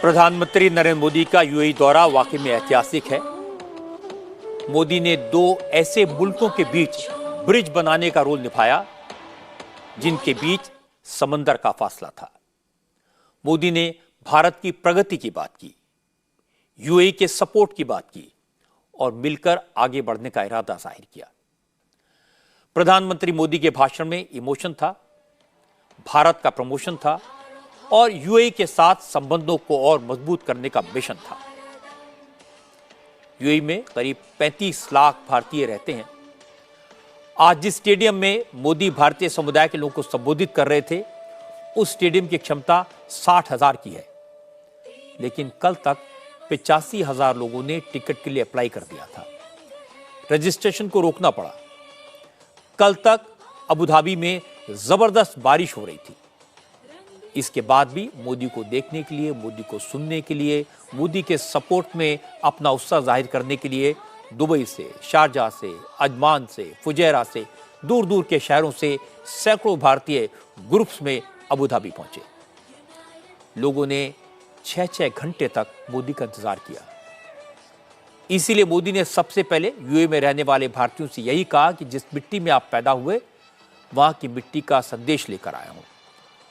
प्रधानमंत्री नरेंद्र मोदी का यूएई दौरा वाकई में ऐतिहासिक है। मोदी ने दो ऐसे मुल्कों के बीच ब्रिज बनाने का रोल निभाया जिनके बीच समंदर का फासला था। मोदी ने भारत की प्रगति की बात की, यूएई के सपोर्ट की बात की और मिलकर आगे बढ़ने का इरादा जाहिर किया। प्रधानमंत्री मोदी के भाषण में इमोशन था, भारत का प्रमोशन था और यूएई के साथ संबंधों को और मजबूत करने का मिशन था। यूएई में करीब 35 लाख भारतीय रहते हैं। आज जिस स्टेडियम में मोदी भारतीय समुदाय के लोगों को संबोधित कर रहे थे, उस स्टेडियम की क्षमता 60,000 की है, लेकिन कल तक 85,000 लोगों ने टिकट के लिए अप्लाई कर दिया था। रजिस्ट्रेशन को रोकना पड़ा। कल तक अबू धाबी में जबरदस्त बारिश हो रही थी। इसके बाद भी मोदी को देखने के लिए, मोदी को सुनने के लिए, मोदी के सपोर्ट में अपना उत्साह जाहिर करने के लिए दुबई से, शारजाह से, अजमान से, फुजैरा से, दूर दूर के शहरों से सैकड़ों भारतीय ग्रुप्स में अबू धाबी पहुंचे। लोगों ने 6-6 घंटे तक मोदी का इंतजार किया। इसीलिए मोदी ने सबसे पहले यूएई में रहने वाले भारतीयों से यही कहा कि जिस मिट्टी में आप पैदा हुए, वहां की मिट्टी का संदेश लेकर आया हूं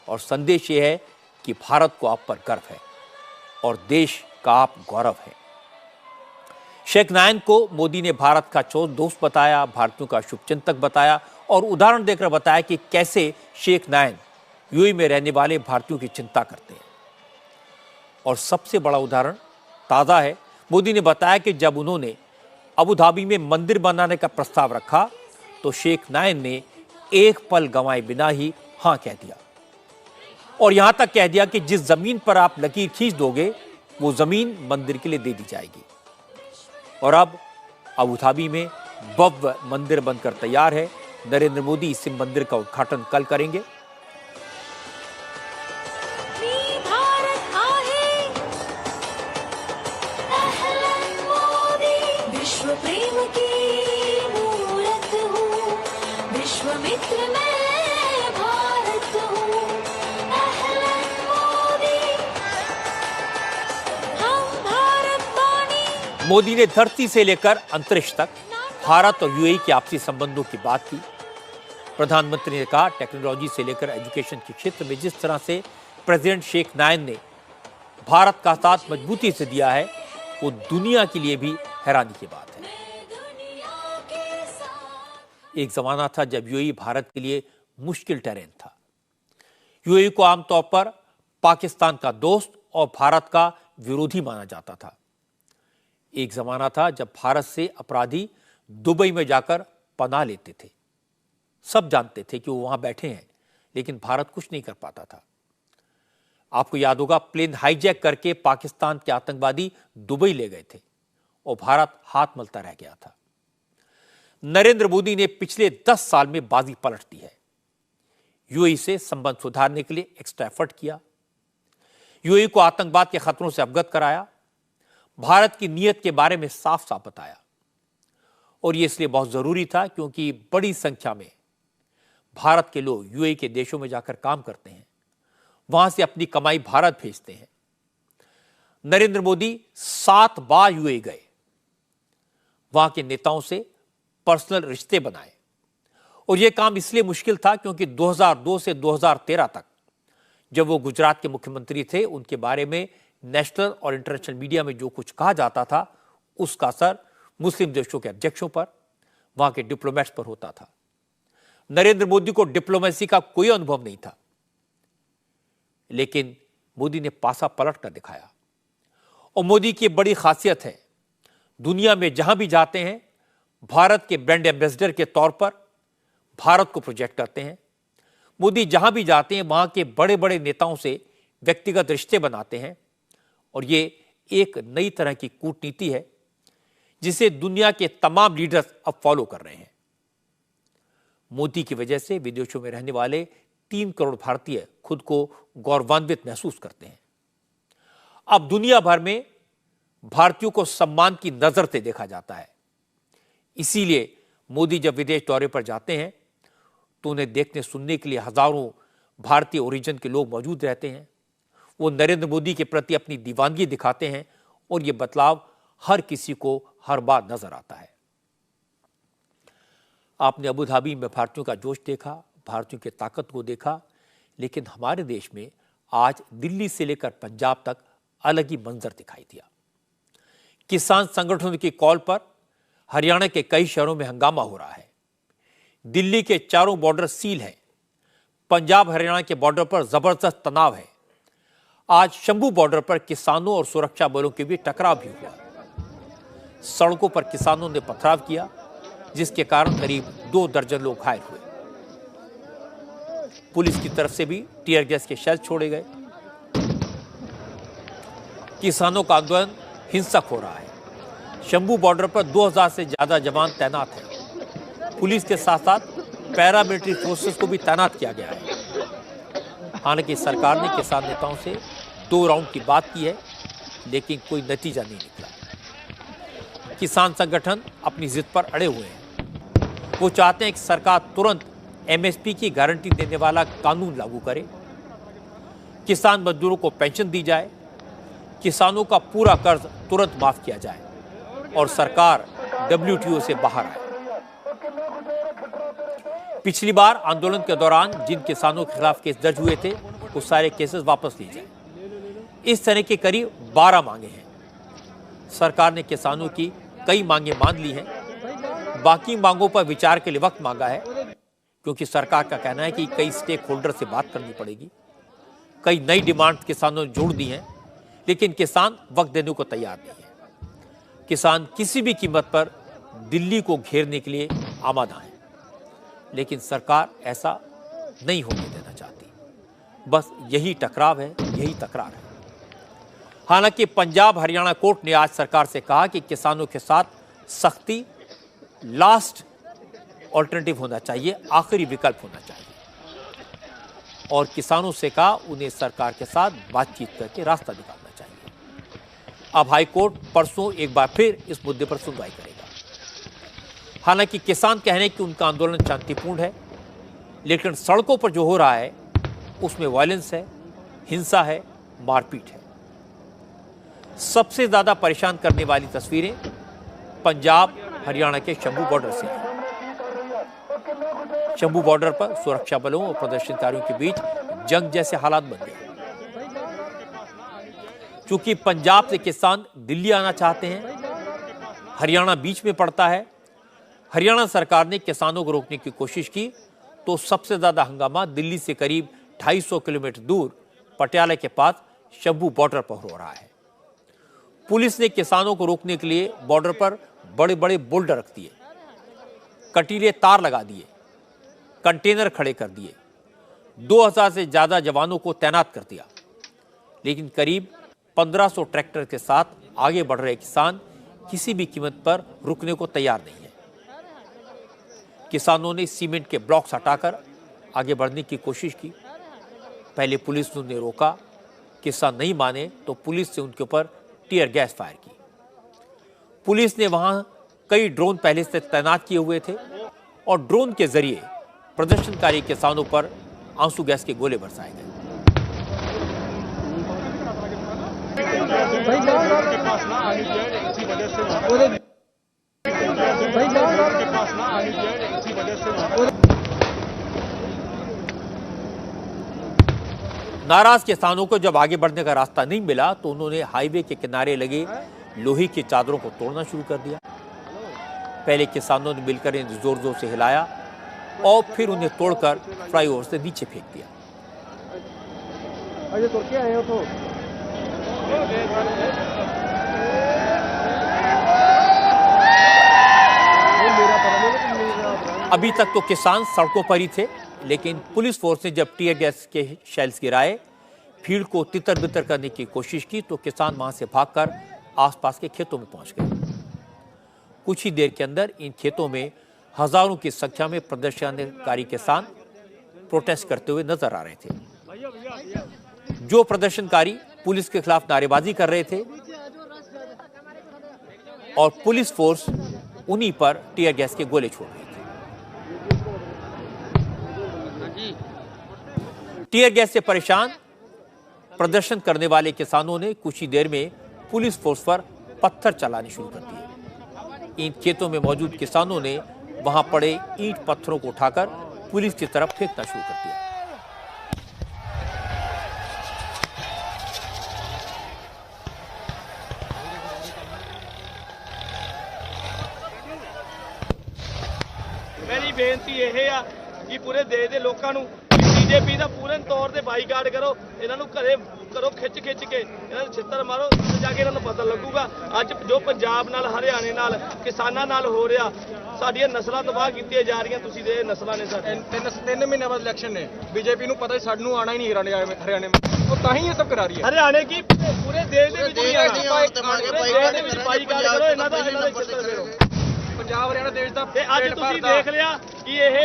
और संदेश यह है कि भारत को आप पर गर्व है और देश का आप गौरव है। शेख नायन को मोदी ने भारत का दोस्त बताया, भारतीयों का शुभचिंतक बताया और उदाहरण देकर बताया कि कैसे शेख नायन यूएई में रहने वाले भारतीयों की चिंता करते हैं। और सबसे बड़ा उदाहरण ताज़ा है। मोदी ने बताया कि जब उन्होंने अबू धाबी में मंदिर बनाने का प्रस्ताव रखा तो शेख नायन ने एक पल गंवाए बिना ही हां कह दिया और यहां तक कह दिया कि जिस जमीन पर आप लकीर खींच दोगे वो जमीन मंदिर के लिए दे दी जाएगी। और अब अबू धाबी में भव्य मंदिर बनकर तैयार है। नरेंद्र मोदी इस मंदिर का उद्घाटन कल करेंगे। मोदी ने धरती से लेकर अंतरिक्ष तक भारत और यूएई के आपसी संबंधों की बात की। प्रधानमंत्री ने कहा, टेक्नोलॉजी से लेकर एजुकेशन के क्षेत्र में जिस तरह से प्रेसिडेंट शेख नायन ने भारत का साथ मजबूती से दिया है, वो दुनिया के लिए भी हैरानी की बात है। एक जमाना था जब यूएई भारत के लिए मुश्किल टेरेन था। यूएई को आमतौर पर पाकिस्तान का दोस्त और भारत का विरोधी माना जाता था। एक जमाना था जब भारत से अपराधी दुबई में जाकर पनाह लेते थे। सब जानते थे कि वो वहां बैठे हैं, लेकिन भारत कुछ नहीं कर पाता था। आपको याद होगा, प्लेन हाईजैक करके पाकिस्तान के आतंकवादी दुबई ले गए थे और भारत हाथ मलता रह गया था। नरेंद्र मोदी ने पिछले 10 साल में बाजी पलट दी है। यूएई से संबंध सुधारने के लिए एक्स्ट्रा एफर्ट किया, यूएई को आतंकवाद के खतरों से अवगत कराया, भारत की नीयत के बारे में साफ साफ बताया। और यह इसलिए बहुत जरूरी था क्योंकि बड़ी संख्या में भारत के लोग यूएई के देशों में जाकर काम करते हैं, वहां से अपनी कमाई भारत भेजते हैं। नरेंद्र मोदी 7 बार यूएई गए, वहां के नेताओं से पर्सनल रिश्ते बनाए। और यह काम इसलिए मुश्किल था क्योंकि 2002 से 2013 तक जब वो गुजरात के मुख्यमंत्री थे, उनके बारे में नेशनल और इंटरनेशनल मीडिया में जो कुछ कहा जाता था, उसका असर मुस्लिम देशों के अध्यक्षों पर, वहां के डिप्लोमेट्स पर होता था। नरेंद्र मोदी को डिप्लोमेसी का कोई अनुभव नहीं था, लेकिन मोदी ने पासा पलट कर दिखाया। और मोदी की बड़ी खासियत है, दुनिया में जहां भी जाते हैं भारत के ब्रांड एम्बेसडर के तौर पर भारत को प्रोजेक्ट करते हैं। मोदी जहां भी जाते हैं वहां के बड़े बड़े नेताओं से व्यक्तिगत रिश्ते बनाते हैं और ये एक नई तरह की कूटनीति है जिसे दुनिया के तमाम लीडर्स अब फॉलो कर रहे हैं। मोदी की वजह से विदेशों में रहने वाले 3 करोड़ भारतीय खुद को गौरवान्वित महसूस करते हैं। अब दुनिया भर में भारतीयों को सम्मान की नजर से देखा जाता है। इसीलिए मोदी जब विदेश दौरे पर जाते हैं तो उन्हें देखने सुनने के लिए हजारों भारतीय ओरिजिन के लोग मौजूद रहते हैं। वो नरेंद्र मोदी के प्रति अपनी दीवानगी दिखाते हैं और ये बदलाव हर किसी को हर बार नजर आता है। आपने अबू धाबी में भारतीयों का जोश देखा, भारतीयों की ताकत को देखा, लेकिन हमारे देश में आज दिल्ली से लेकर पंजाब तक अलग ही मंजर दिखाई दिया। किसान संगठनों की कॉल पर हरियाणा के कई शहरों में हंगामा हो रहा है। दिल्ली के चारों बॉर्डर सील हैं। पंजाब हरियाणा के बॉर्डर पर जबरदस्त तनाव है। आज शंभू बॉर्डर पर किसानों और सुरक्षा बलों के बीच टकराव भी हुआ। सड़कों पर किसानों ने पथराव किया, जिसके कारण करीब 2 दर्जन लोग घायल हुए। पुलिस की तरफ से भी टीयर गैस के शेल छोड़े गए। किसानों का आंदोलन हिंसक हो रहा है। शंभू बॉर्डर पर 2000 से ज्यादा जवान तैनात हैं। पुलिस के साथ साथ पैरामिलिट्री फोर्सेस को भी तैनात किया गया है। हालांकि सरकार ने किसान नेताओं से 2 राउंड की बात की है, लेकिन कोई नतीजा नहीं निकला। किसान संगठन अपनी जिद पर अड़े हुए हैं। वो चाहते हैं कि सरकार तुरंत एमएसपी की गारंटी देने वाला कानून लागू करे, किसान मजदूरों को पेंशन दी जाए, किसानों का पूरा कर्ज तुरंत माफ किया जाए और सरकार डब्ल्यूटीओ से बाहर आए। पिछली बार आंदोलन के दौरान जिन किसानों के खिलाफ केस दर्ज हुए थे, वो सारे केसेस वापस लिए जाए। इस तरह के करीब 12 मांगे हैं। सरकार ने किसानों की कई मांगे मान ली हैं। बाकी मांगों पर विचार के लिए वक्त मांगा है, क्योंकि सरकार का कहना है कि कई स्टेक होल्डर से बात करनी पड़ेगी। कई नई डिमांड किसानों ने जोड़ दी हैं, लेकिन किसान वक्त देने को तैयार नहीं है। किसान किसी भी कीमत पर दिल्ली को घेरने के लिए आमादा है, लेकिन सरकार ऐसा नहीं होने देना चाहती। बस यही टकराव है, यही तकरार है। हालांकि पंजाब हरियाणा कोर्ट ने आज सरकार से कहा कि किसानों के साथ सख्ती लास्ट ऑल्टरनेटिव होना चाहिए, आखिरी विकल्प होना चाहिए, और किसानों से कहा उन्हें सरकार के साथ बातचीत करके रास्ता निकालना चाहिए। अब हाई कोर्ट परसों एक बार फिर इस मुद्दे पर सुनवाई करेगा। हालांकि किसान कह रहे हैं कि उनका आंदोलन शांतिपूर्ण है, लेकिन सड़कों पर जो हो रहा है उसमें वायलेंस है, हिंसा है, मारपीट है। सबसे ज्यादा परेशान करने वाली तस्वीरें पंजाब हरियाणा के शंभू बॉर्डर से हैं। शंभू बॉर्डर पर सुरक्षा बलों और प्रदर्शनकारियों के बीच जंग जैसे हालात बन गए। क्योंकि पंजाब से किसान दिल्ली आना चाहते हैं, हरियाणा बीच में पड़ता है। हरियाणा सरकार ने किसानों को रोकने की कोशिश की तो सबसे ज्यादा हंगामा दिल्ली से करीब 250 किलोमीटर दूर पटियाला के पास शंभू बॉर्डर पर हो रहा है। पुलिस ने किसानों को रोकने के लिए बॉर्डर पर बड़े बड़े बोल्डर रख दिए, कटीले तार लगा दिए, कंटेनर खड़े कर दिए, 2000 से ज्यादा जवानों को तैनात कर दिया। लेकिन करीब 1500 ट्रैक्टर के साथ आगे बढ़ रहे किसान किसी भी कीमत पर रुकने को तैयार नहीं है। किसानों ने सीमेंट के ब्लॉक्स हटाकर आगे बढ़ने की कोशिश की। पहले पुलिस ने उन्हें रोका, किसान नहीं माने तो पुलिस से उनके ऊपर टीयर गैस फायर की। पुलिस ने वहां कई ड्रोन पहले से तैनात किए हुए थे और ड्रोन के जरिए प्रदर्शनकारी किसानों पर आंसू गैस के गोले बरसाए गए। नाराज किसानों को जब आगे बढ़ने का रास्ता नहीं मिला तो उन्होंने हाईवे के किनारे लगे लोहे की चादरों को तोड़ना शुरू कर दिया। पहले किसानों ने मिलकर इन्हें जोर जोर से हिलाया और फिर उन्हें तोड़कर फ्लाईओवर से नीचे फेंक दिया। अभी तक तो किसान सड़कों पर ही थे, लेकिन पुलिस फोर्स ने जब टीयर गैस के शेल्स गिराए, भीड़ को तितर बितर करने की कोशिश की तो किसान वहां से भागकर आसपास के खेतों में पहुंच गए। कुछ ही देर के अंदर इन खेतों में हजारों की संख्या में प्रदर्शनकारी किसान प्रोटेस्ट करते हुए नजर आ रहे थे। जो प्रदर्शनकारी पुलिस के खिलाफ नारेबाजी कर रहे थे और पुलिस फोर्स उन्हीं पर टीयर गैस के गोले छोड़ रही थी। टीयर गैस से परेशान प्रदर्शन करने वाले किसानों ने कुछ ही देर में पुलिस फोर्स पर पत्थर चलाने शुरू कर दिए। इन खेतों में मौजूद किसानों ने वहां पड़े ईंट पत्थरों को उठाकर पुलिस की तरफ फेंकना शुरू कर दिया। मेरी बेनती यह है कि पूरे देश के लोगों को बीजेपी का पूर्ण तौर पर बाईकाट करो, इन्हों घरे करो खिच के इन्होंने छित्तर मारो, जाके इन्होंने पता लगूगा। अज जो पंजाब नाल हरियाणे नाल किसानां नाल हो रहा, साडियां नस्लां तबाह कीतियां जा रही, तुसीं दे नस्लां ने साडे 3 महीने बाद इलेक्शन ने बीजेपी को पता सानू आना ही नहीं हरियाणे में, तो ताही ये सब करा रही है। हरियाणे की पूरे देश दे विच बाईकाट करो, इन्हां दा छित्तर फेरो। पंजाब हरियाणा देश दा ते अज तुसीं देख लिया कि यह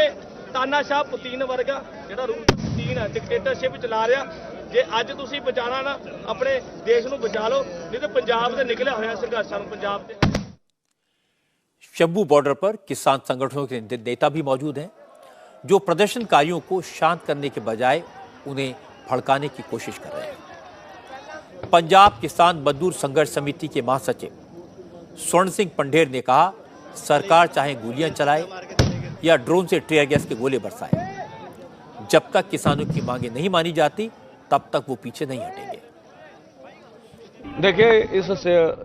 तानाशाह पुतीन वर्गा जिहड़ा रूल पुतीन है डिक्टेटरशिप चला रहा। जे अज तुसीं बचाना ना अपने देश नूं बचा लो, नहीं तो पंजाब दे निकलिया होया संघर्षां नूं पंजाब दे। शंभू बॉर्डर पर किसान संगठनों के नेता भी मौजूद हैं, जो प्रदर्शनकारियों को शांत करने के बजाय उन्हें भड़काने की कोशिश कर रहे हैं। पंजाब किसान मजदूर संघर्ष समिति के महासचिव स्वर्ण सिंह पंढेर ने कहा, सरकार चाहे गोलियां चलाए या ड्रोन से टीयर गैस के गोले बरसाए, जब तक किसानों की मांगे नहीं मानी जाती तब तक वो पीछे नहीं हटेंगे। देखिए, इस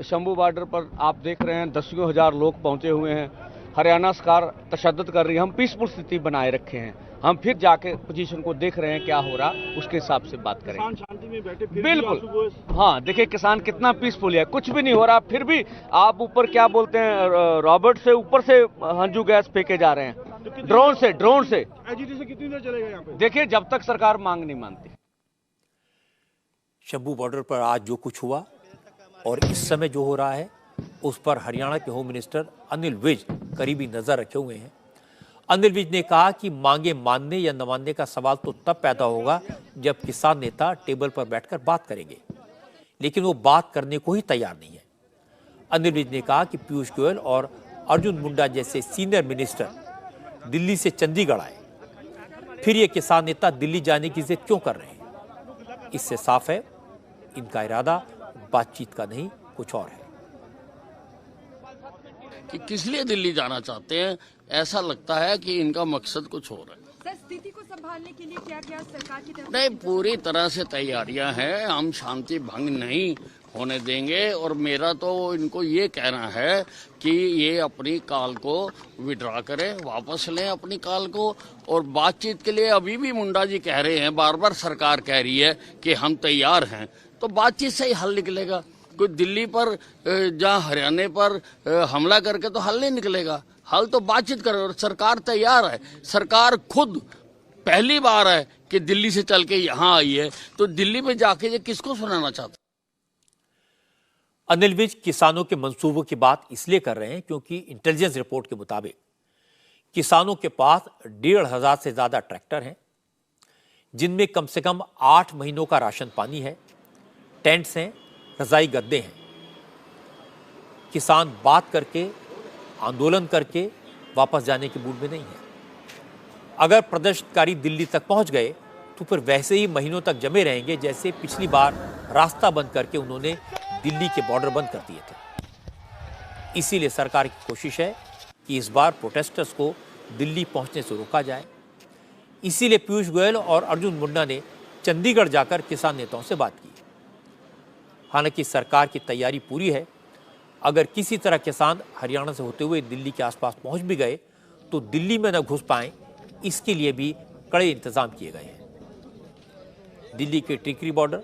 शंभू बॉर्डर पर आप देख रहे हैं दसियों हजार लोग पहुंचे हुए हैं। हरियाणा सरकार तशद्दुद कर रही है, हम पीसफुल स्थिति बनाए रखे हैं। हम फिर जाके पोजीशन को देख रहे हैं क्या हो रहा, उसके हिसाब से बात करेंगे। किसान शांति में बैठे फिर बिल्कुल, हाँ देखिए किसान कितना पीसफुल है, कुछ भी नहीं हो रहा, फिर भी आप ऊपर क्या बोलते हैं, रॉबर्ट से ऊपर से हंजू गैस फेंके जा रहे हैं, ड्रोन से कितनी देर चलेगा यहाँ पे? देखिए जब तक सरकार मांग नहीं मानती। शंभू बॉर्डर पर आज जो कुछ हुआ और इस समय जो हो रहा है, उस पर हरियाणा के होम मिनिस्टर अनिल विज करीबी नजर रखे हुए हैं। अनिल विज ने कहा कि मांगे मानने या न मानने का सवाल तो तब पैदा होगा जब किसान नेता टेबल पर बैठकर बात करेंगे, लेकिन वो बात करने को ही तैयार नहीं है। अनिल विज ने कहा कि पीयूष गोयल और अर्जुन मुंडा जैसे सीनियर मिनिस्टर दिल्ली से चंडीगढ़ आए, फिर ये किसान नेता दिल्ली जाने की जिद क्यों कर रहे हैं? इससे साफ है इनका इरादा बातचीत का नहीं कुछ और है। कि किस लिए दिल्ली जाना चाहते हैं, ऐसा लगता है कि इनका मकसद कुछ और है। सर, स्थिति को संभालने के लिए क्या क्या सरकार की तरफ? नहीं, पूरी तरह से तैयारियां हैं, हम शांति भंग नहीं होने देंगे। और मेरा तो इनको ये कहना है कि ये अपनी कॉल को विड्रॉ करें, वापस लें अपनी कॉल को। और बातचीत के लिए अभी भी मुंडा जी कह रहे हैं, बार बार सरकार कह रही है कि हम तैयार हैं, तो बातचीत से ही हल निकलेगा। कोई दिल्ली पर या हरियाणा पर हमला करके तो हल नहीं निकलेगा, हल तो बातचीत करे। और सरकार तैयार है, सरकार खुद पहली बार है कि दिल्ली से चल के यहाँ आई है, तो दिल्ली में जाके ये किसको सुनाना चाहता? अनिल विज किसानों के मंसूबों की बात इसलिए कर रहे हैं क्योंकि इंटेलिजेंस रिपोर्ट के मुताबिक किसानों के पास 1,500 से ज्यादा ट्रैक्टर हैं, जिनमें कम से कम 8 महीनों का राशन पानी है, टेंट्स हैं, रजाई गद्दे हैं। किसान बात करके, आंदोलन करके वापस जाने के मूड में नहीं है। अगर प्रदर्शनकारी दिल्ली तक पहुंच गए तो फिर वैसे ही महीनों तक जमे रहेंगे जैसे पिछली बार रास्ता बंद करके उन्होंने दिल्ली के बॉर्डर बंद कर दिए थे। इसीलिए सरकार की कोशिश है कि इस बार प्रोटेस्टर्स को दिल्ली पहुंचने से रोका जाए। इसीलिए पीयूष गोयल और अर्जुन मुंडा ने चंडीगढ़ जाकर किसान नेताओं से बात की। हालांकि सरकार की तैयारी पूरी है, अगर किसी तरह किसान हरियाणा से होते हुए दिल्ली के आसपास पहुंच भी गए तो दिल्ली में न घुस पाएं, इसके लिए भी कड़े इंतजाम किए गए हैं। दिल्ली के टिकरी बॉर्डर,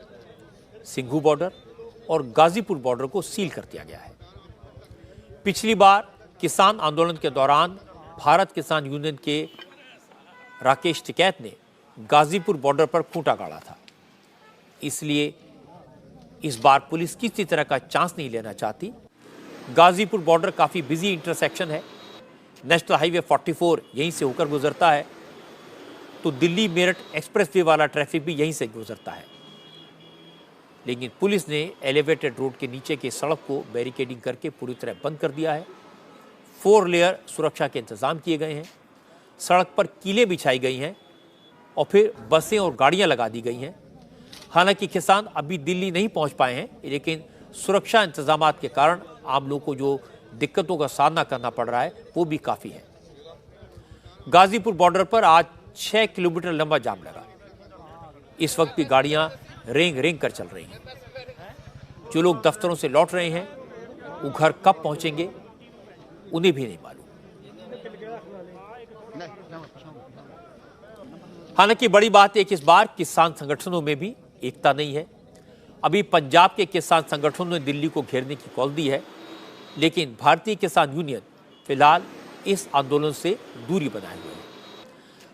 सिंघू बॉर्डर और गाजीपुर बॉर्डर को सील कर दिया गया है। पिछली बार किसान आंदोलन के दौरान भारत किसान यूनियन के राकेश टिकैत ने गाजीपुर बॉर्डर पर खूंटा गाड़ा था। इसलिए इस बार पुलिस किसी तरह का चांस नहीं लेना चाहती। गाजीपुर बॉर्डर काफी बिजी इंटरसेक्शन है, नेशनल हाईवे 44 यहीं से होकर गुजरता है, तो दिल्ली मेरठ एक्सप्रेसवे वाला ट्रैफिक भी यहीं से गुजरता है। लेकिन पुलिस ने एलिवेटेड रोड के नीचे की सड़क को बैरिकेडिंग करके पूरी तरह बंद कर दिया है। 4 लेयर सुरक्षा के इंतजाम किए गए हैं, सड़क पर कीलें बिछाई गई हैं और फिर बसें और गाड़ियां लगा दी गई हैं। हालांकि किसान अभी दिल्ली नहीं पहुंच पाए हैं, लेकिन सुरक्षा इंतजाम के कारण आम लोगों को जो दिक्कतों का सामना करना पड़ रहा है वो भी काफी है। गाजीपुर बॉर्डर पर आज 6 किलोमीटर लंबा जाम लगा। इस वक्त भी गाड़ियां रेंग रेंग कर चल रही हैं। जो लोग दफ्तरों से लौट रहे हैं वो घर कब पहुंचेंगे उन्हें भी नहीं मालूम। हालांकि बड़ी बात है कि इस बार किसान संगठनों में भी एकता नहीं है। अभी पंजाब के किसान संगठनों ने दिल्ली को घेरने की कॉल दी है, लेकिन भारतीय किसान यूनियन फिलहाल इस आंदोलन से दूरी बनाए हुए है।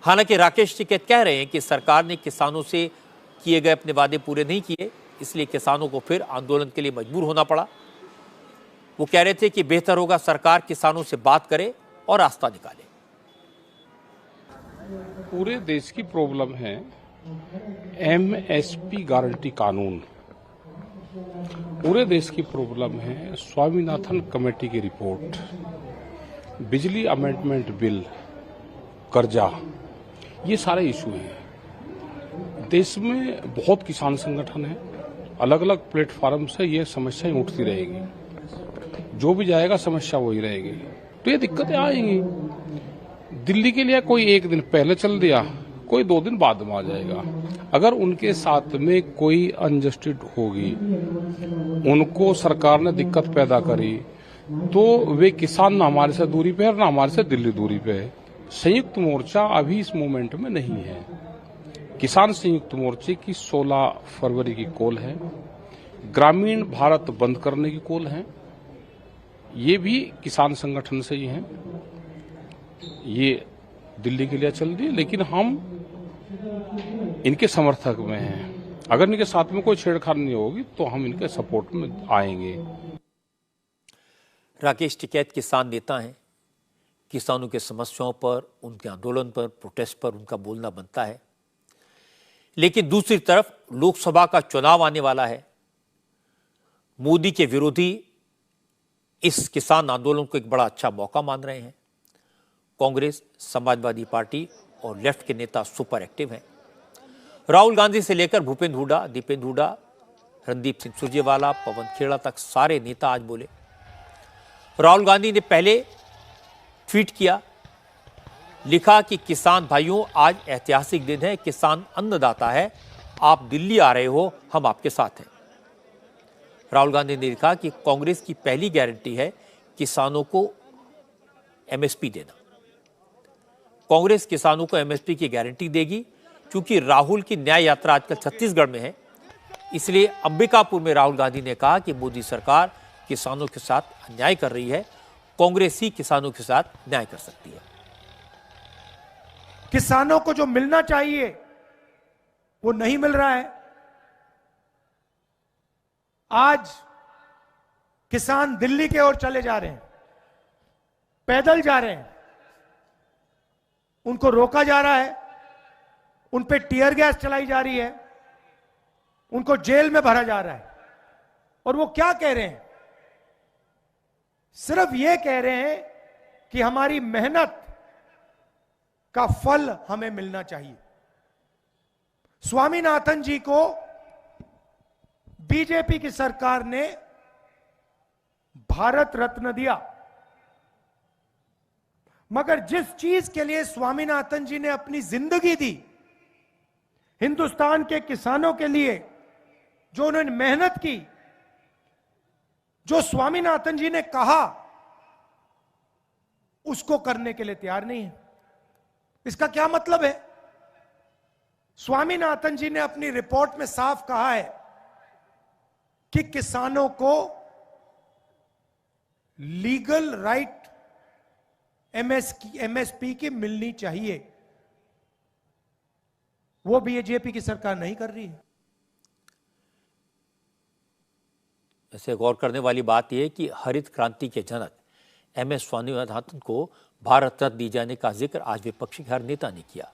हालांकि राकेश टिकैत कह रहे हैं कि सरकार ने किसानों से किए गए अपने वादे पूरे नहीं किए, इसलिए किसानों को फिर आंदोलन के लिए मजबूर होना पड़ा। वो कह रहे थे कि बेहतर होगा सरकार किसानों से बात करे और रास्ता निकाले। पूरे देश की प्रॉब्लम है एमएसपी गारंटी कानून। पूरे देश की प्रॉब्लम है स्वामीनाथन कमेटी की रिपोर्ट, बिजली अमेंडमेंट बिल, कर्जा, ये सारे इशू हैं। देश में बहुत किसान संगठन है, अलग अलग प्लेटफॉर्म से ये समस्याएं उठती रहेगी। जो भी जाएगा समस्या वही रहेगी, तो ये दिक्कतें आएंगी। दिल्ली के लिए कोई एक दिन पहले चल दिया, कोई 2 दिन बाद में आ जाएगा। अगर उनके साथ में कोई अनजस्टिस होगी, उनको सरकार ने दिक्कत पैदा करी, तो वे किसान ना हमारे से दूरी पे है ना हमारे से दिल्ली दूरी पे है। संयुक्त मोर्चा अभी इस मोमेंट में नहीं है। किसान संयुक्त मोर्चे की 16 फरवरी की कॉल है, ग्रामीण भारत बंद करने की कॉल है। ये भी किसान संगठन से ही हैं। ये दिल्ली के लिए चल रही है, लेकिन हम इनके समर्थक में हैं। अगर इनके साथ में कोई छेड़छाड़ नहीं होगी तो हम इनके सपोर्ट में आएंगे। राकेश टिकैत किसान नेता हैं। किसानों के समस्याओं पर, उनके आंदोलन पर, प्रोटेस्ट पर उनका बोलना बनता है। लेकिन दूसरी तरफ लोकसभा का चुनाव आने वाला है। मोदी के विरोधी इस किसान आंदोलन को एक बड़ा अच्छा मौका मान रहे हैं। कांग्रेस, समाजवादी पार्टी और लेफ्ट के नेता सुपर एक्टिव हैं। राहुल गांधी से लेकर भूपेंद्र हुड्डा, दीपेंद्र हुड्डा, रणदीप सिंह सुरजेवाला, पवन खेड़ा तक सारे नेता आज बोले। राहुल गांधी ने पहले ट्वीट किया, लिखा कि किसान भाइयों, आज ऐतिहासिक दिन है, किसान अन्नदाता है, आप दिल्ली आ रहे हो, हम आपके साथ हैं। राहुल गांधी ने लिखा कि कांग्रेस की पहली गारंटी है किसानों को एमएसपी देना। कांग्रेस किसानों को एमएसपी की गारंटी देगी। क्योंकि राहुल की न्याय यात्रा आजकल छत्तीसगढ़ में है, इसलिए अंबिकापुर में राहुल गांधी ने कहा कि मोदी सरकार किसानों के साथ अन्याय कर रही है, कांग्रेस ही किसानों के साथ न्याय कर सकती है। किसानों को जो मिलना चाहिए वो नहीं मिल रहा है। आज किसान दिल्ली की ओर चले जा रहे हैं, पैदल जा रहे हैं, उनको रोका जा रहा है, उन पे टीयर गैस चलाई जा रही है, उनको जेल में भरा जा रहा है। और वो क्या कह रहे हैं? सिर्फ ये कह रहे हैं कि हमारी मेहनत का फल हमें मिलना चाहिए। स्वामीनाथन जी को बीजेपी की सरकार ने भारत रत्न दिया, मगर जिस चीज के लिए स्वामीनाथन जी ने अपनी जिंदगी दी, हिंदुस्तान के किसानों के लिए जो उन्होंने मेहनत की, जो स्वामीनाथन जी ने कहा, उसको करने के लिए तैयार नहीं है। इसका क्या मतलब है? स्वामीनाथन जी ने अपनी रिपोर्ट में साफ कहा है कि किसानों को लीगल राइट एमएसपी की मिलनी चाहिए। वो बीजेपी की सरकार नहीं कर रही है। ऐसे गौर करने वाली बात यह है कि हरित क्रांति के जनक एमएस स्वामीनाथन को भारत रत्न दी जाने का जिक्र आज विपक्षी हर नेता ने किया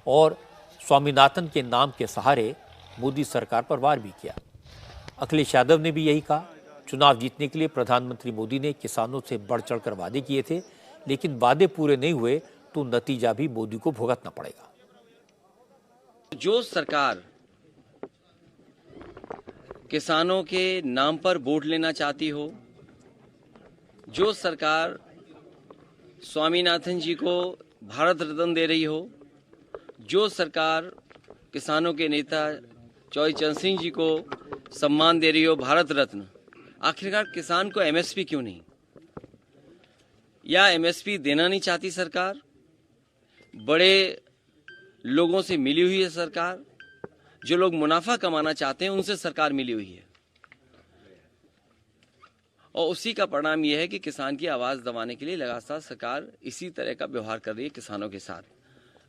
और स्वामीनाथन के नाम के सहारे मोदी सरकार पर वार भी किया। अखिलेश यादव ने भी यही कहा। चुनाव जीतने के लिए प्रधानमंत्री मोदी ने किसानों से बढ़ चढ़कर वादे किए थे, लेकिन वादे पूरे नहीं हुए तो नतीजा भी मोदी को भुगतना पड़ेगा। जो सरकार किसानों के नाम पर वोट लेना चाहती हो, जो सरकार स्वामीनाथन जी को भारत रत्न दे रही हो, जो सरकार किसानों के नेता चौधरी चरण सिंह जी को सम्मान दे रही हो भारत रत्न, आखिरकार किसान को एमएसपी क्यों नहीं? या एमएसपी देना नहीं चाहती सरकार? बड़े लोगों से मिली हुई है सरकार, जो लोग मुनाफा कमाना चाहते हैं उनसे सरकार मिली हुई है, और उसी का परिणाम यह है कि किसान की आवाज दबाने के लिए लगातार सरकार इसी तरह का व्यवहार कर रही है किसानों के साथ।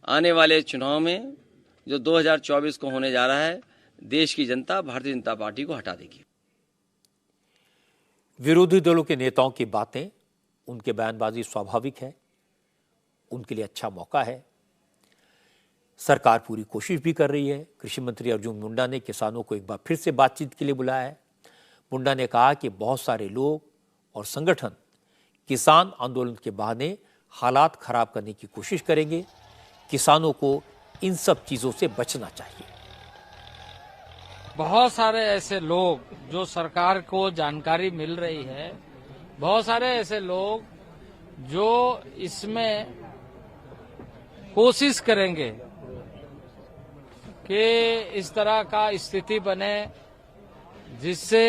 आने वाले चुनाव में जो 2024 को होने जा रहा है, देश की जनता भारतीय जनता पार्टी को हटा देगी। विरोधी दलों के नेताओं की बातें, उनके बयानबाजी स्वाभाविक है, उनके लिए अच्छा मौका है। सरकार पूरी कोशिश भी कर रही है। कृषि मंत्री अर्जुन मुंडा ने किसानों को एक बार फिर से बातचीत के लिए बुलाया है। मुंडा ने कहा कि बहुत सारे लोग और संगठन किसान आंदोलन के बहाने हालात खराब करने की कोशिश करेंगे। किसानों को इन सब चीजों से बचना चाहिए। बहुत सारे ऐसे लोग जो सरकार को जानकारी मिल रही है, बहुत सारे ऐसे लोग जो इसमें कोशिश करेंगे कि इस तरह का स्थिति बने जिससे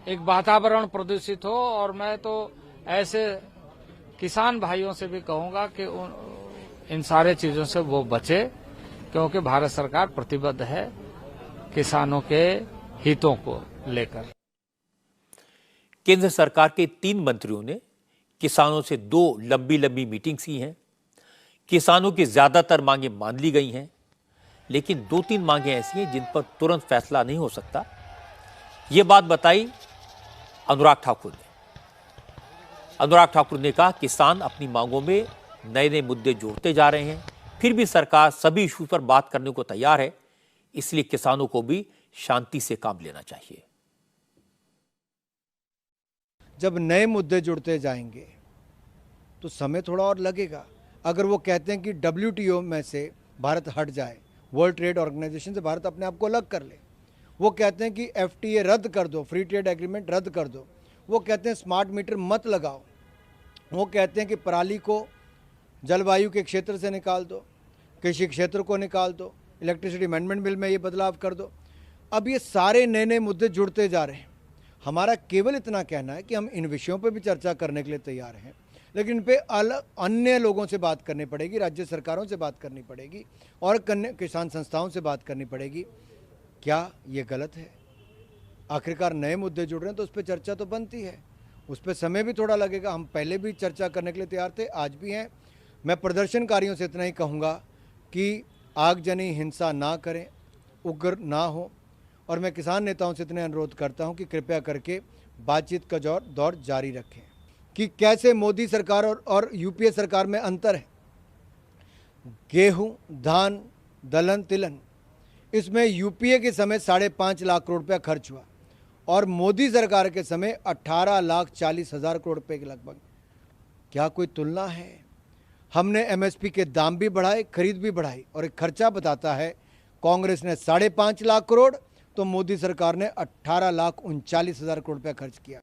एक वातावरण प्रदूषित हो। और मैं तो ऐसे किसान भाइयों से भी कहूंगा कि इन सारे चीजों से वो बचे, क्योंकि भारत सरकार प्रतिबद्ध है किसानों के हितों को लेकर। केंद्र सरकार के 3 मंत्रियों ने किसानों से 2 लंबी मीटिंग्स की हैं। किसानों की ज्यादातर मांगें मान ली गई हैं, लेकिन 2-3 मांगें ऐसी हैं जिन पर तुरंत फैसला नहीं हो सकता। ये बात बताई अनुराग ठाकुर ने। अनुराग ठाकुर ने कहा किसान अपनी मांगों में नए मुद्दे जोड़ते जा रहे हैं, फिर भी सरकार सभी इशू पर बात करने को तैयार है, इसलिए किसानों को भी शांति से काम लेना चाहिए। जब नए मुद्दे जुड़ते जाएंगे तो समय थोड़ा और लगेगा। अगर वो कहते हैं कि WTO में से भारत हट जाए, वर्ल्ड ट्रेड ऑर्गेनाइजेशन से भारत अपने आप को अलग कर ले, वो कहते हैं कि FTA रद्द कर दो, फ्री ट्रेड एग्रीमेंट रद्द कर दो, वो कहते हैं स्मार्ट मीटर मत लगाओ, वो कहते हैं कि पराली को जलवायु के क्षेत्र से निकाल दो, कृषि क्षेत्र को निकाल दो, इलेक्ट्रिसिटी अमेंडमेंट बिल में ये बदलाव कर दो। अब ये सारे नए मुद्दे जुड़ते जा रहे हैं। हमारा केवल इतना कहना है कि हम इन विषयों पर भी चर्चा करने के लिए तैयार हैं, लेकिन इन पे अन्य लोगों से बात करनी पड़ेगी, राज्य सरकारों से बात करनी पड़ेगी और किसान संस्थाओं से बात करनी पड़ेगी। क्या ये गलत है? आखिरकार नए मुद्दे जुड़ रहे हैं तो उस पर चर्चा तो बनती है, उस पर समय भी थोड़ा लगेगा। हम पहले भी चर्चा करने के लिए तैयार थे, आज भी हैं। मैं प्रदर्शनकारियों से इतना ही कहूँगा कि आगजनी हिंसा ना करें, उग्र ना हो, और मैं किसान नेताओं से इतने अनुरोध करता हूं कि कृपया करके बातचीत का दौर जारी रखें। कि कैसे मोदी सरकार और यूपीए सरकार में अंतर है। गेहूं, धान, दलहन, तिलहन, इसमें यूपीए के समय 5.5 लाख करोड़ रुपया खर्च हुआ और मोदी सरकार के समय 18,40,000 करोड़ रुपये के लगभग। क्या कोई तुलना है? हमने एमएसपी के दाम भी बढ़ाए, खरीद भी बढ़ाई, और एक खर्चा बताता है कांग्रेस ने 5.5 लाख करोड़ तो मोदी सरकार ने 18,39,000 करोड़ रुपया खर्च किया।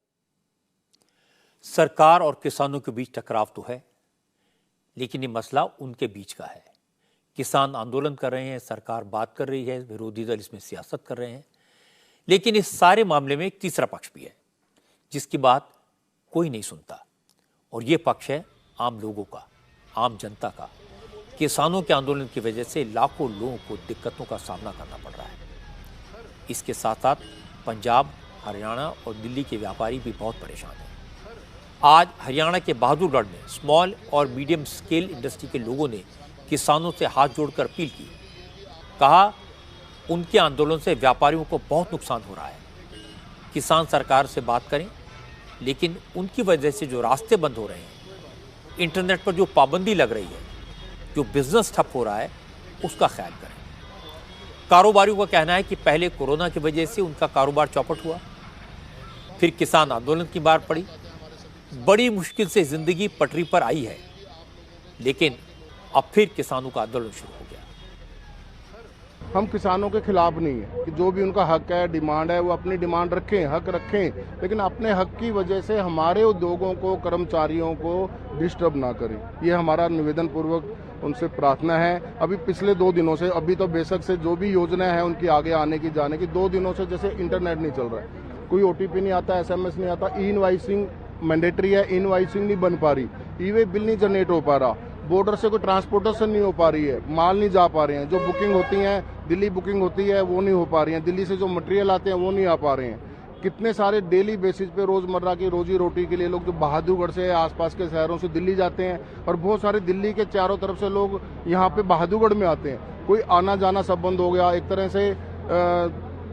सरकार और किसानों के बीच टकराव तो है, लेकिन ये मसला उनके बीच का है। किसान आंदोलन कर रहे हैं, सरकार बात कर रही है, विरोधी दल इसमें सियासत कर रहे हैं, लेकिन इस सारे मामले में एक तीसरा पक्ष भी है जिसकी बात कोई नहीं सुनता, और ये पक्ष है आम लोगों का, आम जनता का। किसानों के आंदोलन की वजह से लाखों लोगों को दिक्कतों का सामना करना पड़ रहा है। इसके साथ साथ पंजाब, हरियाणा और दिल्ली के व्यापारी भी बहुत परेशान हैं। आज हरियाणा के बहादुरगढ़ में स्मॉल और मीडियम स्केल इंडस्ट्री के लोगों ने किसानों से हाथ जोड़कर अपील की। कहा उनके आंदोलन से व्यापारियों को बहुत नुकसान हो रहा है। किसान सरकार से बात करें, लेकिन उनकी वजह से जो रास्ते बंद हो रहे हैं, इंटरनेट पर जो पाबंदी लग रही है, जो बिजनेस ठप हो रहा है, उसका ख्याल करें। कारोबारियों का कहना है कि पहले कोरोना की वजह से उनका कारोबार चौपट हुआ, फिर किसान आंदोलन की मार पड़ी, बड़ी मुश्किल से जिंदगी पटरी पर आई है, लेकिन अब फिर किसानों का आंदोलन शुरू हो गया। हम किसानों के खिलाफ नहीं है कि जो भी उनका हक है, डिमांड है, वो अपनी डिमांड रखें, हक रखें, लेकिन अपने हक की वजह से हमारे उद्योगों को, कर्मचारियों को डिस्टर्ब ना करें। ये हमारा निवेदन पूर्वक उनसे प्रार्थना है। अभी पिछले 2 दिनों से, अभी तो बेशक से जो भी योजना है उनकी आगे आने की जाने की, 2 दिनों से जैसे इंटरनेट नहीं चल रहा है, कोई OTP नहीं आता, SMS नहीं आता, ई इनवाइसिंग मैंडेटरी है, इनवाइसिंग नहीं बन पा रही, ई-वे बिल नहीं जनरेट हो पा रहा, बॉर्डर से कोई ट्रांसपोर्टेशन नहीं हो पा रही है, माल नहीं जा पा रहे हैं, जो बुकिंग होती है, दिल्ली बुकिंग होती है वो नहीं हो पा रही है, दिल्ली से जो मटेरियल आते हैं वो नहीं आ पा रहे हैं। कितने सारे डेली बेसिस पे रोजमर्रा की रोजी रोटी के लिए लोग जो बहादुरगढ़ से आसपास के शहरों से दिल्ली जाते हैं, और बहुत सारे दिल्ली के चारों तरफ से लोग यहाँ पे बहादुरगढ़ में आते हैं। कोई आना जाना सब बंद हो गया, एक तरह से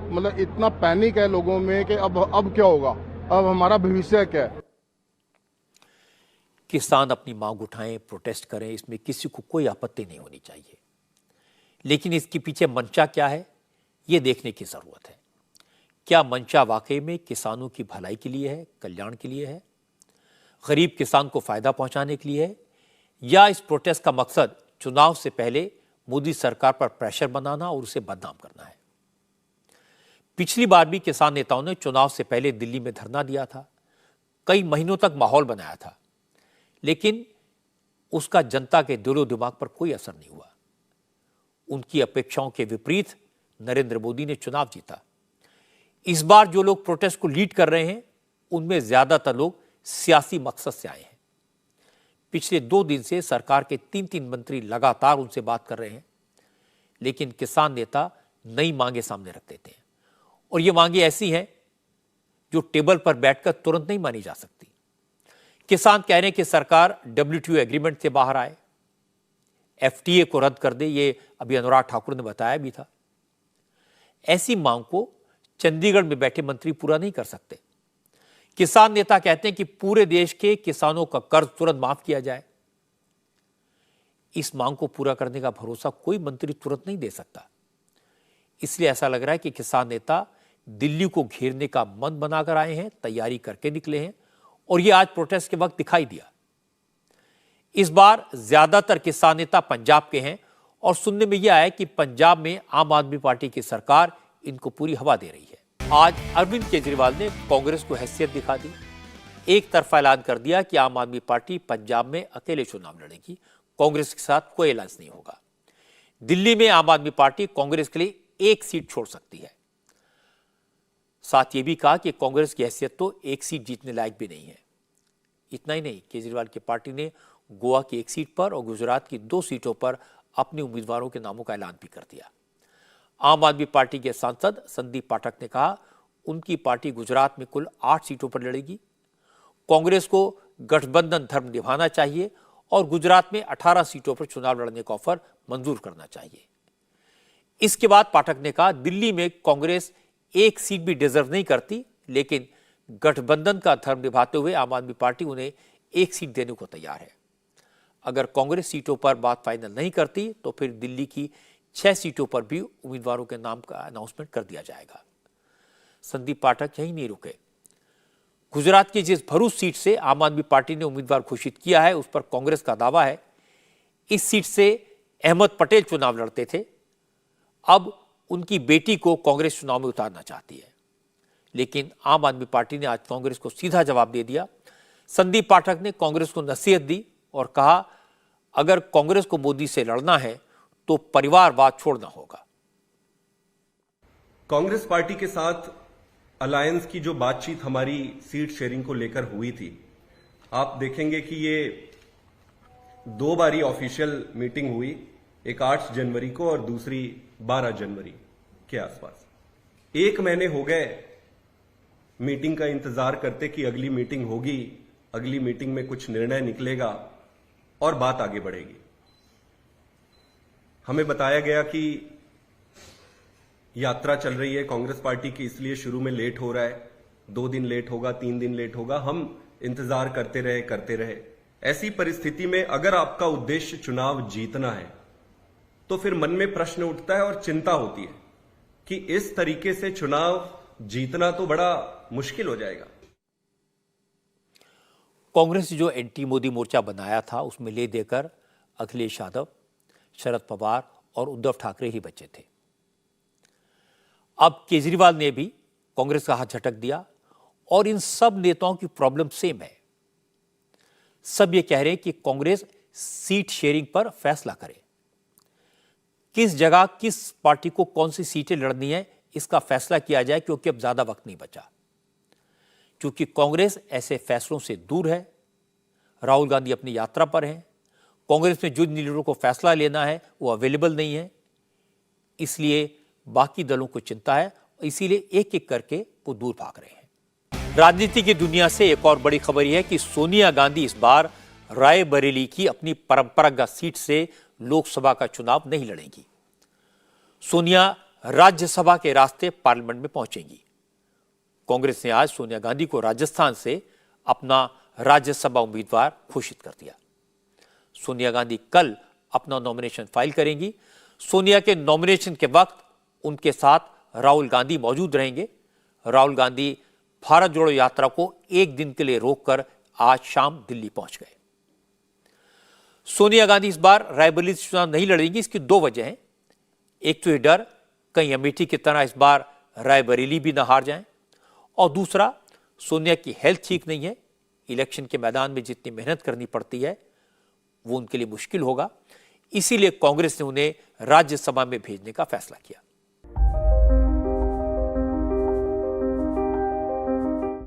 मतलब इतना पैनिक है लोगों में कि अब क्या होगा, अब हमारा भविष्य क्या है। किसान अपनी मांग उठाएं, प्रोटेस्ट करें, इसमें किसी को कोई आपत्ति नहीं होनी चाहिए, लेकिन इसके पीछे मंशा क्या है ये देखने की जरूरत है। क्या मंशा वाकई में किसानों की भलाई के लिए है, कल्याण के लिए है, गरीब किसान को फायदा पहुंचाने के लिए है, या इस प्रोटेस्ट का मकसद चुनाव से पहले मोदी सरकार पर प्रेशर बनाना और उसे बदनाम करना है। पिछली बार भी किसान नेताओं ने चुनाव से पहले दिल्ली में धरना दिया था, कई महीनों तक माहौल बनाया था, लेकिन उसका जनता के दिलो दिमाग पर कोई असर नहीं हुआ। उनकी अपेक्षाओं के विपरीत नरेंद्र मोदी ने चुनाव जीता। इस बार जो लोग प्रोटेस्ट को लीड कर रहे हैं उनमें ज्यादातर लोग सियासी मकसद से आए हैं। पिछले 2 दिन से सरकार के 3 मंत्री लगातार उनसे बात कर रहे हैं, लेकिन किसान नेता नई मांगे सामने रख देते हैं, और ये मांगे ऐसी हैं जो टेबल पर बैठकर तुरंत नहीं मानी जा सकती। किसान कह रहे हैं कि सरकार WTO एग्रीमेंट से बाहर आए, FTA को रद्द कर दे, ये अभी अनुराग ठाकुर ने बताया भी था। ऐसी मांग को चंडीगढ़ में बैठे मंत्री पूरा नहीं कर सकते। किसान नेता कहते हैं कि पूरे देश के किसानों का कर्ज तुरंत माफ किया जाए। इस मांग को पूरा करने का भरोसा कोई मंत्री तुरंत नहीं दे सकता। इसलिए ऐसा लग रहा है कि किसान नेता दिल्ली को घेरने का मन बनाकर आए हैं, तैयारी करके निकले हैं, और यह आज प्रोटेस्ट के वक्त दिखाई दिया। इस बार ज्यादातर किसान नेता पंजाब के हैं, और सुनने में यह आया कि पंजाब में आम आदमी पार्टी की सरकार इनको पूरी हवा दे रही है। आज अरविंद केजरीवाल ने कांग्रेस को हैसियत दिखा दी। एक तरफा ऐलान कर दिया कि आम आदमी पार्टी पंजाब में अकेले चुनाव लड़ेगी, कांग्रेस के साथ कोई अलायंस नहीं होगा। दिल्ली में आम आदमी पार्टी कांग्रेस के लिए 1 सीट छोड़ सकती है। साथ ये भी कहा कि कांग्रेस की हैसियत तो 1 सीट जीतने लायक भी नहीं है। इतना ही नहीं, केजरीवाल की पार्टी ने गोवा की 1 सीट पर और गुजरात की 2 सीटों पर अपने उम्मीदवारों के नामों का ऐलान भी कर दिया। आम आदमी पार्टी के सांसद संदीप पाठक ने कहा उनकी पार्टी गुजरात में कुल 8 सीटों पर लड़ेगी। कांग्रेस को गठबंधन धर्म निभाना चाहिए और गुजरात में 18 सीटों पर चुनाव लड़ने का ऑफर मंजूर करना चाहिए। इसके बाद पाठक ने कहा दिल्ली में कांग्रेस 1 सीट भी डिजर्व नहीं करती, लेकिन गठबंधन का धर्म निभाते हुए आम आदमी पार्टी उन्हें 1 सीट देने को तैयार है। अगर कांग्रेस सीटों पर बात फाइनल नहीं करती तो फिर दिल्ली की 6 सीटों पर भी उम्मीदवारों के नाम का अनाउंसमेंट कर दिया जाएगा। संदीप पाठक यहीं नहीं रुके। गुजरात की जिस भरूच सीट से आम आदमी पार्टी ने उम्मीदवार घोषित किया है उस पर कांग्रेस का दावा है इस सीट से अहमद पटेल चुनाव लड़ते थे, अब उनकी बेटी को कांग्रेस चुनाव में उतारना चाहती है। लेकिन आम आदमी पार्टी ने आज कांग्रेस को सीधा जवाब दे दिया। संदीप पाठक ने कांग्रेस को नसीहत दी और कहा अगर कांग्रेस को मोदी से लड़ना है तो परिवारवाद छोड़ना होगा। कांग्रेस पार्टी के साथ अलायंस की जो बातचीत हमारी सीट शेयरिंग को लेकर हुई थी, आप देखेंगे कि ये 2 बारी ऑफिशियल मीटिंग हुई, एक 8 जनवरी को और दूसरी 12 जनवरी के आसपास। 1 महीने हो गए मीटिंग का इंतजार करते कि अगली मीटिंग होगी, अगली मीटिंग में कुछ निर्णय निकलेगा और बात आगे बढ़ेगी। हमें बताया गया कि यात्रा चल रही है कांग्रेस पार्टी की, इसलिए शुरू में लेट हो रहा है, 2 दिन लेट होगा, 3 दिन लेट होगा। हम इंतजार करते रहे। ऐसी परिस्थिति में अगर आपका उद्देश्य चुनाव जीतना है तो फिर मन में प्रश्न उठता है और चिंता होती है कि इस तरीके से चुनाव जीतना तो बड़ा मुश्किल हो जाएगा। कांग्रेस जो एंटी मोदी मोर्चा बनाया था उसमें ले देकर अखिलेश यादव, शरद पवार और उद्धव ठाकरे ही बचे थे। अब केजरीवाल ने भी कांग्रेस का हाथ झटक दिया और इन सब नेताओं की प्रॉब्लम सेम है। सब ये कह रहे हैं कि कांग्रेस सीट शेयरिंग पर फैसला करे, किस जगह किस पार्टी को कौन सी सीटें लड़नी है इसका फैसला किया जाए, क्योंकि अब ज्यादा वक्त नहीं बचा। क्योंकि कांग्रेस ऐसे फैसलों से दूर है। राहुल गांधी अपनी यात्रा पर हैं। कांग्रेस में जिन लीडरों को फैसला लेना है वो अवेलेबल नहीं है, इसलिए बाकी दलों को चिंता है, इसीलिए एक एक करके वो दूर भाग रहे हैं। राजनीति की दुनिया से एक और बड़ी खबर यह है कि सोनिया गांधी इस बार रायबरेली की अपनी परंपरागत सीट से लोकसभा का चुनाव नहीं लड़ेंगी। सोनिया राज्यसभा के रास्ते पार्लियामेंट में पहुंचेंगी। कांग्रेस ने आज सोनिया गांधी को राजस्थान से अपना राज्यसभा उम्मीदवार घोषित कर दिया। सोनिया गांधी कल अपना नॉमिनेशन फाइल करेंगी। सोनिया के नॉमिनेशन के वक्त उनके साथ राहुल गांधी मौजूद रहेंगे। राहुल गांधी भारत जोड़ो यात्रा को एक दिन के लिए रोककर आज शाम दिल्ली पहुंच गए। सोनिया गांधी इस बार रायबरेली से चुनाव नहीं लड़ेंगी। इसकी दो वजह हैं। एक तो ये डर कहीं अमेठी की तरह इस बार रायबरेली भी न हार जाएं, और दूसरा सोनिया की हेल्थ ठीक नहीं है। इलेक्शन के मैदान में जितनी मेहनत करनी पड़ती है वो उनके लिए मुश्किल होगा, इसीलिए कांग्रेस ने उन्हें राज्यसभा में भेजने का फैसला किया।